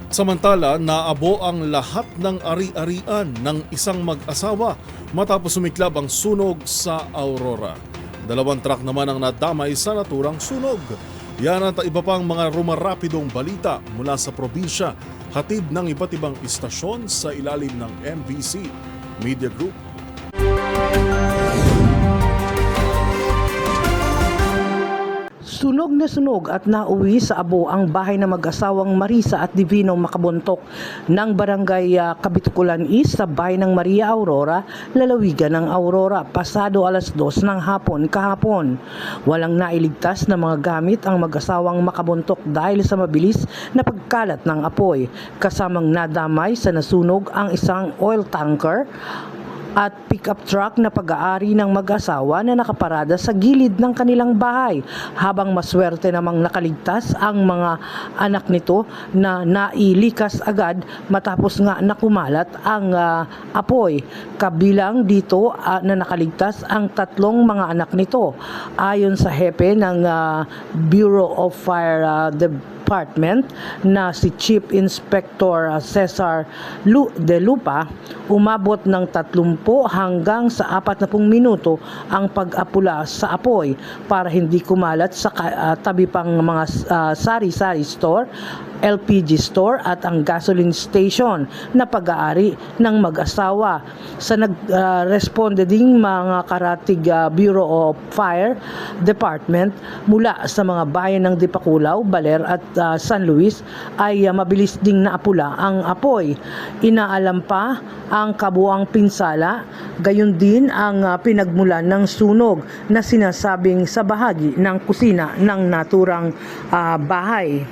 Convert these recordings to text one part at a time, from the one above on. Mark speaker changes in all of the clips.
Speaker 1: Samantala, naabo ang lahat ng ari-arian ng isang mag-asawa matapos sumiklab ang sunog sa Aurora. 2 truck naman ang nadamay sa naturang sunog. Yan at iba pang mga rumarapidong balita mula sa probinsya, hatid ng iba't ibang istasyon sa ilalim ng MBC Media Group.
Speaker 2: Sunog na sunog at nauwi sa abo ang bahay ng mag-asawang Marisa at Divino Makabuntok ng barangay Kabitukulan East sa bayan ng Maria Aurora, lalawigan ng Aurora, pasado alas 2 ng hapon kahapon. Walang nailigtas na mga gamit ang mag-asawang Makabuntok dahil sa mabilis na pagkalat ng apoy. Kasamang nadamay sa nasunog ang isang oil tanker at pick-up truck na pag-aari ng mag-asawa na nakaparada sa gilid ng kanilang bahay, habang maswerte namang nakaligtas ang mga anak nito na nailikas agad matapos nga nakumalat ang apoy. Kabilang dito na nakaligtas ang 3 mga anak nito. Ayon sa hepe ng Bureau of Fire Department na si Chief Inspector Cesar De Lupa, umabot ng 30 hanggang sa 40 minuto ang pag-apula sa apoy para hindi kumalat sa tabi pang mga sari-sari store, LPG store at ang gasoline station na pag-aari ng mag-asawa. Sa nag-responde ding mga karatig Bureau of Fire Department mula sa mga bayan ng Dipakulaw, Baler at San Luis ay mabilis ding naapula ang apoy. Inaalam pa ang kabuang pinsala, gayon din ang pinagmulan ng sunog na sinasabing sa bahagi ng kusina ng naturang bahay.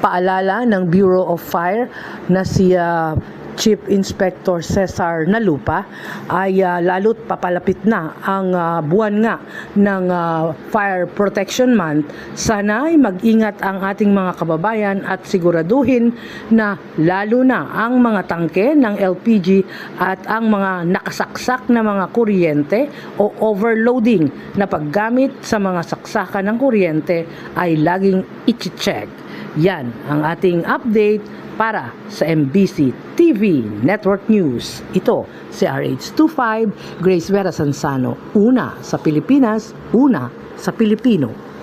Speaker 2: Paalala ng Bureau of Fire na si Chief Inspector Cesar Nalupa ay lalo't papalapit na ang buwan nga ng Fire Protection Month. Sana ay mag-ingat ang ating mga kababayan at siguraduhin na lalo na ang mga tangke ng LPG at ang mga nakasaksak na mga kuryente o overloading na paggamit sa mga saksakan ng kuryente ay laging i-check. Yan ang ating update para sa MBC TV Network News. Ito si RH25 Grace Vera Sansano. Una sa Pilipinas, una sa Pilipino.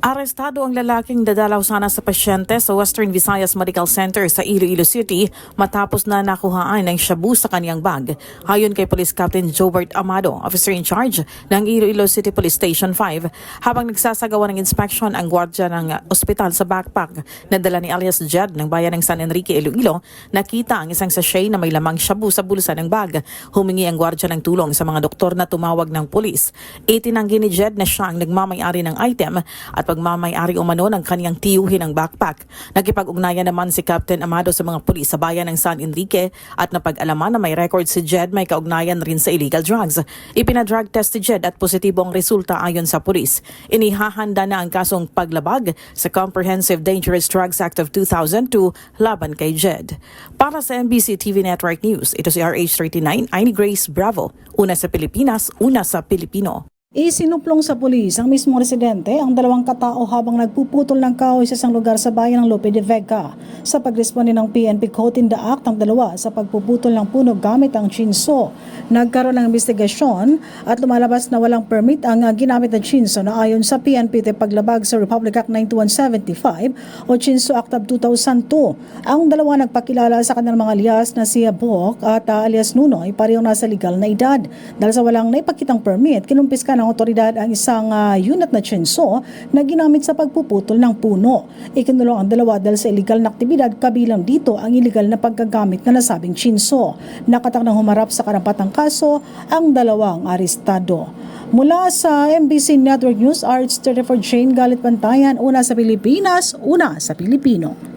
Speaker 3: Arestado ang lalaking dadalaw sana sa pasyente sa Western Visayas Medical Center sa Iloilo City matapos na nakuhaan ng shabu sa kaniyang bag. Ayon kay Police Captain Jobert Amado, officer in charge ng Iloilo City Police Station 5, habang nagsasagawa ng inspection ang gwardya ng ospital sa backpack na dala ni alias Jed ng bayan ng San Enrique, Iloilo, nakita ang isang sachet na may lamang shabu sa bulsa ng bag. Humingi ang gwardya ng tulong sa mga doktor na tumawag ng pulis. Itinanggi ni Jed na siya ang nagmamay-ari ng item at pagmamay-ari umano ng kaniyang tiyuhin ng backpack. Nakipag-ugnayan naman si Captain Amado sa mga pulis sa bayan ng San Enrique at napag-alaman na may record si Jed may kaugnayan rin sa illegal drugs. Ipinadrug test si Jed at positibo ang resulta ayon sa pulis. Inihahanda na ang kasong paglabag sa Comprehensive Dangerous Drugs Act of 2002 laban kay Jed. Para sa MBC TV Network News, ito si RH39, Aini Grace Bravo. Una sa Pilipinas, una sa Pilipino.
Speaker 4: Isinuplong sa pulis ang mismong residente ang 2 katao habang nagpuputol ng kahoy sa isang lugar sa bayan ng Lope de Vega. Sa pagresponde ng PNP Code in the Act ang 2 sa pagpuputol ng puno gamit ang chinso. Nagkaroon ng investigasyon at lumalabas na walang permit ang ginamit na chinso na ayon sa PNP paglabag sa Republic Act 9175 o Chinso Act of 2002. Ang 2 nagpakilala sa kanilang mga alias na si Bok at alias Nunoy parehong nasa legal na edad. Dahil sa walang naipakitang permit, kinumpis ka ng otoridad ang isang unit na chinso na ginamit sa pagpuputol ng puno. Ikinulong ang 2 dahil sa illegal na aktibidad, kabilang dito ang illegal na paggagamit na nasabing chinso. Nakatakdang humarap sa karampatang kaso ang 2 arestado. Mula sa MBC Network News, RH34 Jane Galit Pantayan, una sa Pilipinas, una sa Pilipino.